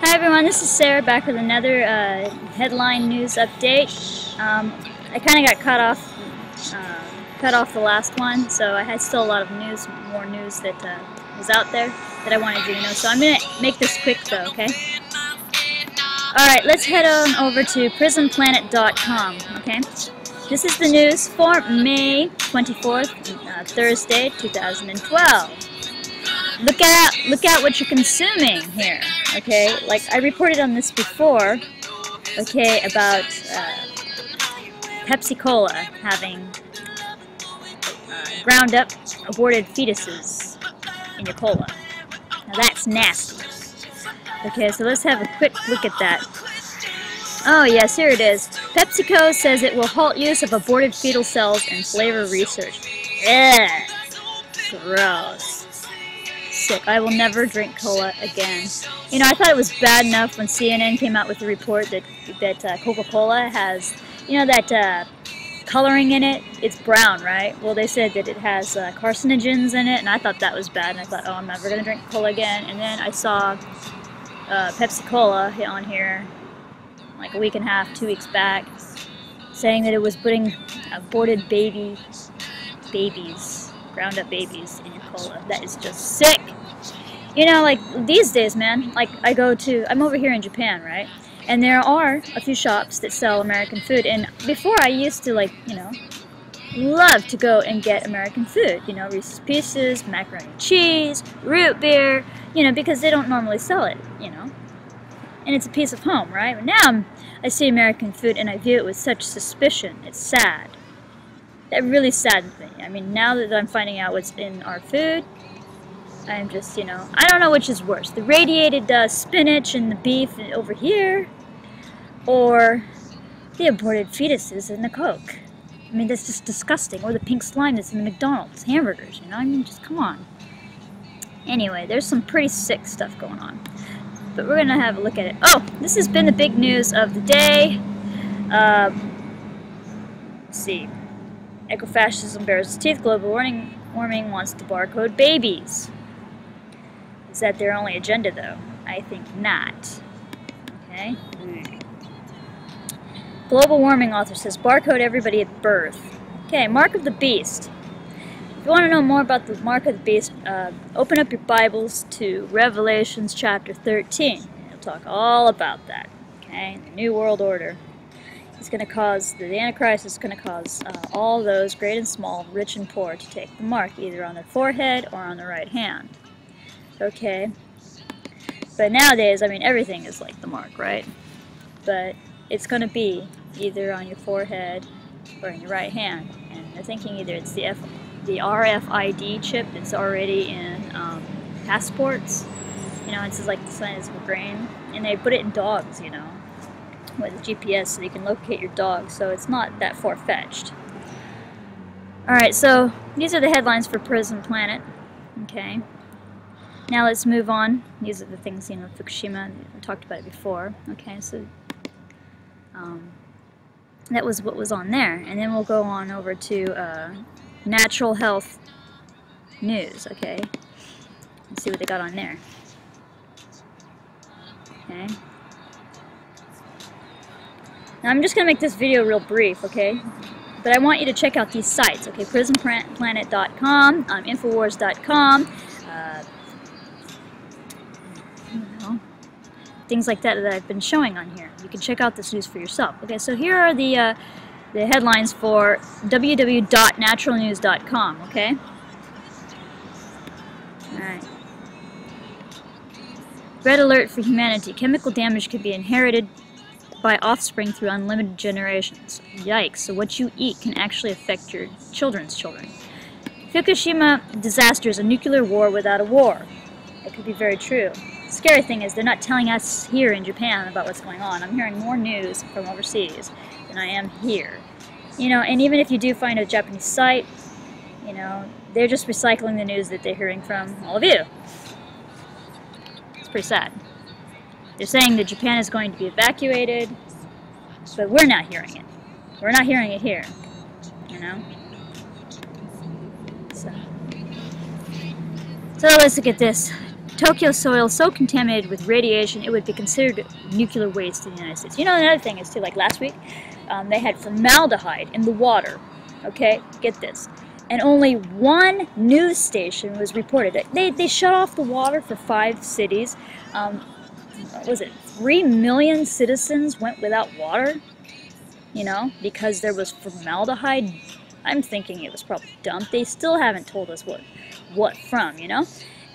Hi everyone, this is Sarah back with another headline news update. I kind of got cut off the last one, so I had still a lot of more news that was out there that I wanted you to know. So I'm going to make this quick though, okay? Alright, let's head on over to prisonplanet.com, okay? This is the news for May 24th, Thursday, 2012. Look at what you're consuming here, okay? Like, I reported on this before, okay, about Pepsi Cola having ground up aborted fetuses in your cola. Now that's nasty. Okay, so let's have a quick look at that. Oh yes, here it is. PepsiCo says it will halt use of aborted fetal cells in flavor research. Ugh. Gross. Sick. I will never drink cola again. You know, I thought it was bad enough when CNN came out with the report that Coca-Cola has, you know, that coloring in it. It's brown, right? Well, they said that it has carcinogens in it, and I thought that was bad. And I thought, oh, I'm never gonna drink cola again. And then I saw Pepsi Cola on here, like a week and a half, 2 weeks back, saying that it was putting aborted babies, ground up babies in your cola. That is just sick. You know, like these days, man, like I'm over here in Japan, right? And there are a few shops that sell American food. And before I used to, like, you know, love to go and get American food. You know, Reese's Pieces, macaroni and cheese, root beer, you know, because they don't normally sell it, you know. And it's a piece of home, right? But now I see American food and I view it with such suspicion. It's sad. That really saddens me. I mean, now that I'm finding out what's in our food, I'm just, you know, I don't know which is worse. The radiated spinach and the beef over here, or the aborted fetuses in the Coke. I mean, that's just disgusting. Or the pink slime that's in the McDonald's hamburgers, you know? I mean, just come on. Anyway, there's some pretty sick stuff going on. But we're going to have a look at it. Oh, this has been the big news of the day. Let's see. Ecofascism bears its teeth. Global warming wants to barcode babies. Is that their only agenda, though? I think not. Okay. Global warming author says barcode everybody at birth. Okay, Mark of the Beast. If you want to know more about the Mark of the Beast, open up your Bibles to Revelations chapter 13. It'll talk all about that. Okay, the New World Order. It's going to cause, the Antichrist is going to cause all those, great and small, rich and poor, to take the mark, either on their forehead or on the right hand. Okay? But nowadays, I mean, everything is like the mark, right? But it's going to be either on your forehead or in your right hand. And they're thinking either it's the RFID chip that's already in passports. You know, it's like the sign of a grain. And they put it in dogs, you know, with a GPS so you can locate your dog, so it's not that far-fetched. Alright, so these are the headlines for Prison Planet. Okay. Now let's move on. These are the things, you know, Fukushima, we talked about it before. Okay, so that was what was on there. And then we'll go on over to Natural Health News, okay? Let's see what they got on there. Okay. Now I'm just going to make this video real brief, okay? But I want you to check out these sites, okay? prisonplanet.com, infowars.com, you know, things like that I've been showing on here. You can check out this news for yourself. Okay, so here are the headlines for www.naturalnews.com, okay? Alright. Red alert for humanity. Chemical damage can be inherited by offspring through unlimited generations. Yikes, so what you eat can actually affect your children's children. Fukushima disaster is a nuclear war without a war. That could be very true. The scary thing is they're not telling us here in Japan about what's going on. I'm hearing more news from overseas than I am here. You know, and even if you do find a Japanese site, you know, they're just recycling the news that they're hearing from all of you. It's pretty sad. They're saying that Japan is going to be evacuated, but we're not hearing it. We're not hearing it here, you know? So let's look at this. Tokyo soil so contaminated with radiation it would be considered nuclear waste in the United States. You know, another thing is too, like last week, they had formaldehyde in the water. Okay, get this. And only one news station was reported. They shut off the water for 5 cities. What was it? 3 million citizens went without water, you know, because there was formaldehyde. I'm thinking it was probably dumped. They still haven't told us what from, you know.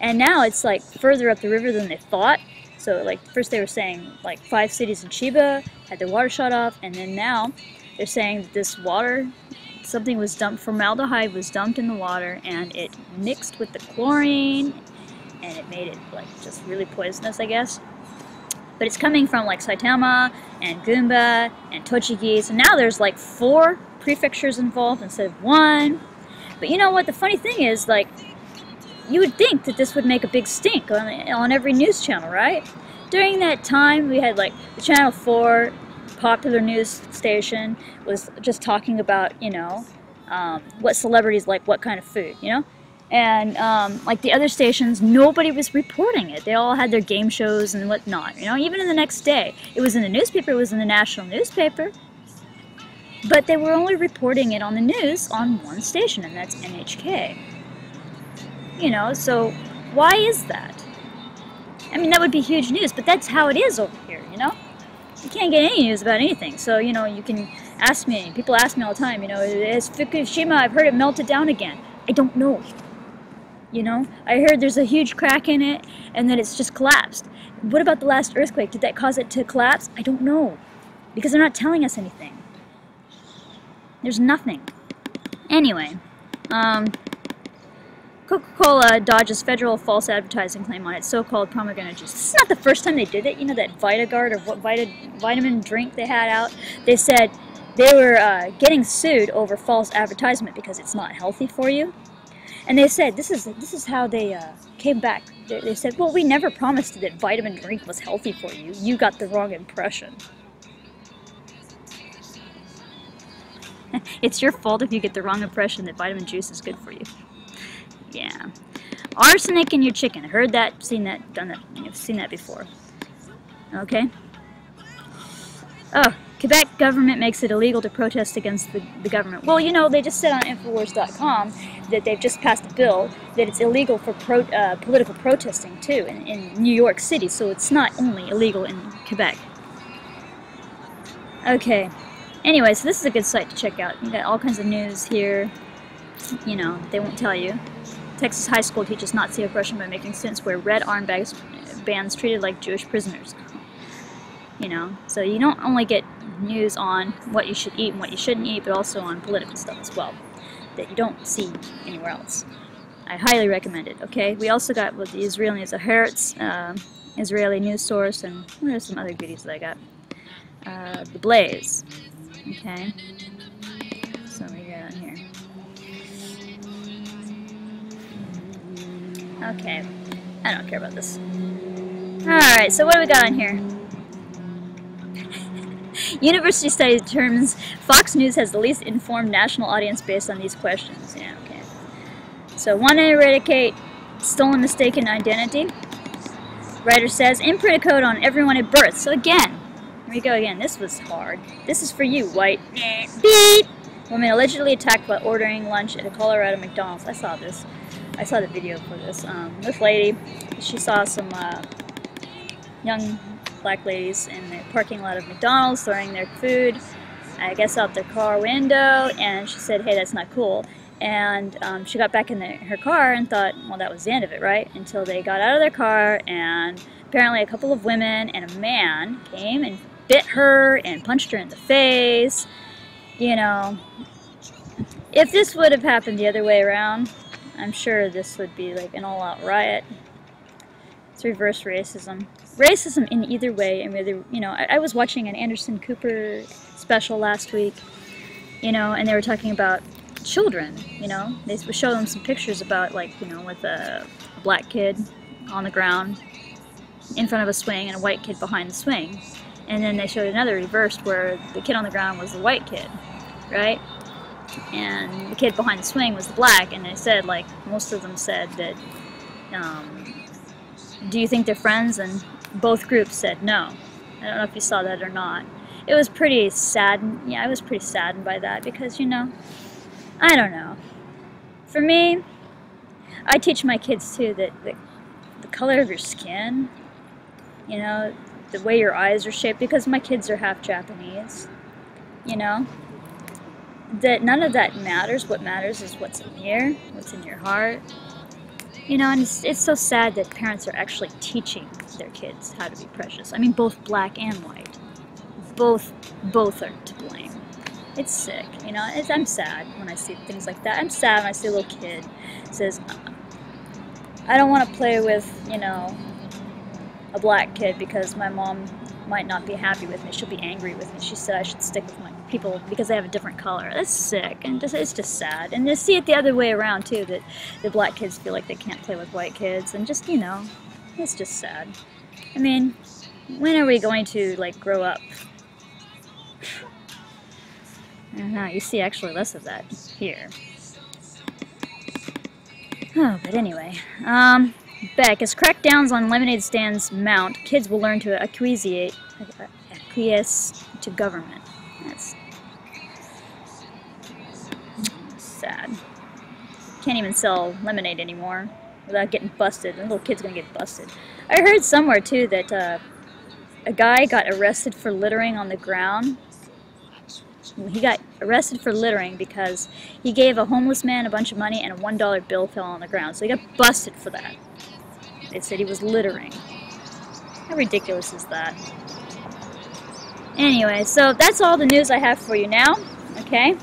And now it's like further up the river than they thought. So like first they were saying like 5 cities in Chiba had their water shut off, and then now they're saying that this water, something was dumped, formaldehyde was dumped in the water, and it mixed with the chlorine, and it made it like just really poisonous, I guess. But it's coming from like Saitama and Gunma and Tochigi, so now there's like 4 prefectures involved instead of 1. But you know what? The funny thing is, like, you would think that this would make a big stink on every news channel, right? During that time, we had like the Channel 4 popular news station was just talking about, you know, what celebrities like what kind of food, you know? And like the other stations, nobody was reporting it. They all had their game shows and whatnot, you know? Even in the next day. It was in the newspaper, it was in the national newspaper. But they were only reporting it on the news on one station, and that's NHK. You know, so why is that? I mean, that would be huge news, but that's how it is over here, you know? You can't get any news about anything, so, you know, you can ask me, people ask me all the time, you know, is Fukushima, I've heard it melted down again. I don't know. You know, I heard there's a huge crack in it, and then it's just collapsed. What about the last earthquake? Did that cause it to collapse? I don't know, because they're not telling us anything. There's nothing. Anyway, Coca-Cola dodges federal false advertising claim on its so-called pomegranate juice. This is not the first time they did it. You know that VitaGuard or what vitamin drink they had out? They said they were getting sued over false advertisement because it's not healthy for you. And they said this is how they came back. They said, well, we never promised that vitamin drink was healthy for you. You got the wrong impression. It's your fault if you get the wrong impression that vitamin juice is good for you. Yeah. Arsenic in your chicken. Heard that, seen that, done that. You've seen that before. Okay. Oh, Quebec government makes it illegal to protest against the government. Well, you know, they just said on Infowars.com that they've just passed a bill that it's illegal for political protesting, too, in New York City. So it's not only illegal in Quebec. Okay. Anyway, so this is a good site to check out. You got all kinds of news here. You know, they won't tell you. Texas high school teaches Nazi oppression by making students wear red armbands treated like Jewish prisoners. You know, so you don't only get news on what you should eat and what you shouldn't eat, but also on political stuff as well, that you don't see anywhere else. I highly recommend it, okay? We also got with the Israeli news, a Haaretz, Israeli news source, and what are some other goodies that I got? The Blaze, okay? So we got here. Okay, I don't care about this. Alright, so what do we got on here? University study determines Fox News has the least informed national audience based on these questions. Yeah, okay. So, want to eradicate stolen mistaken identity? Writer says, imprint a code on everyone at birth. So again, here we go again. This was hard. This is for you, white. Beep! Woman allegedly attacked while ordering lunch at a Colorado McDonald's. I saw this. I saw the video for this. This lady, she saw some young black ladies in the parking lot of McDonald's throwing their food, I guess, out their car window, and she said, hey, that's not cool. And she got back in her car and thought, well, that was the end of it, right? Until they got out of their car, and apparently a couple of women and a man came and bit her and punched her in the face. You know, if this would have happened the other way around, I'm sure this would be like an all-out riot. It's reverse racism. Racism in either way. I mean, you know, I was watching an Anderson Cooper special last week, you know, and they were talking about children, you know. They would show them some pictures about, like, you know, with a black kid on the ground in front of a swing and a white kid behind the swing. And then they showed another reversed where the kid on the ground was the white kid, right? And the kid behind the swing was the black, and they said, like, most of them said that, do you think they're friends? And both groups said no. I don't know if you saw that or not. It was pretty saddened. Yeah, I was pretty saddened by that because, you know, I don't know. For me, I teach my kids too that the color of your skin, you know, the way your eyes are shaped, because my kids are half Japanese, you know, that none of that matters. What matters is what's in here, what's in your heart, you know. And it's so sad that parents are actually teaching their kids how to be precious. I mean, both black and white, both are to blame. It's sick, you know. I'm sad when I see things like that. I'm sad when I see a little kid says, I don't want to play with, you know, a black kid because my mom might not be happy with me. She'll be angry with me. She said I should stick with my people because they have a different color. That's sick, and it's just sad. And to see it the other way around too, that the black kids feel like they can't play with white kids, and just, you know, it's just sad. I mean, when are we going to, like, grow up? I don't know. You see actually less of that here. Oh, but anyway, Beck, as crackdowns on lemonade stands mount, kids will learn to acquiesce to government. That's sad. Can't even sell lemonade anymore without getting busted. The little kid's gonna get busted. I heard somewhere too that a guy got arrested for littering on the ground. He got arrested for littering because he gave a homeless man a bunch of money and a $1 bill fell on the ground. So he got busted for that. They said he was littering. How ridiculous is that? Anyway, so that's all the news I have for you now. Okay?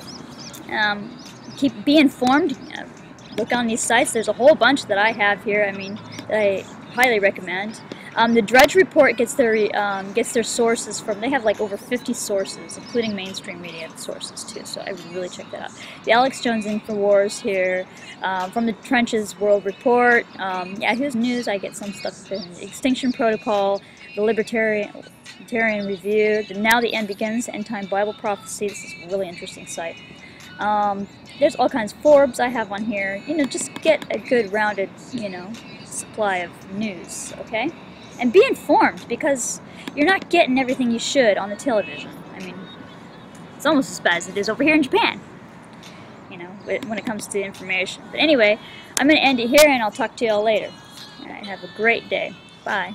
Be informed. Look on these sites. There's a whole bunch that I have here. I mean, that I highly recommend. The Drudge Report gets their sources from, they have like over 50 sources, including mainstream media sources too, so I would really check that out. The Alex Jones Infowars here, From the Trenches World Report, Yahoo's News, I get some stuff in Extinction Protocol, the Libertarian Review, Now the End Begins, End Time Bible Prophecy. This is a really interesting site. There's all kinds of Forbes I have on here. You know, just get a good rounded, you know, supply of news, okay? And be informed, because you're not getting everything you should on the television. I mean, it's almost as bad as it is over here in Japan, you know, when it comes to information. But anyway, I'm going to end it here, and I'll talk to you all later. All right, have a great day. Bye.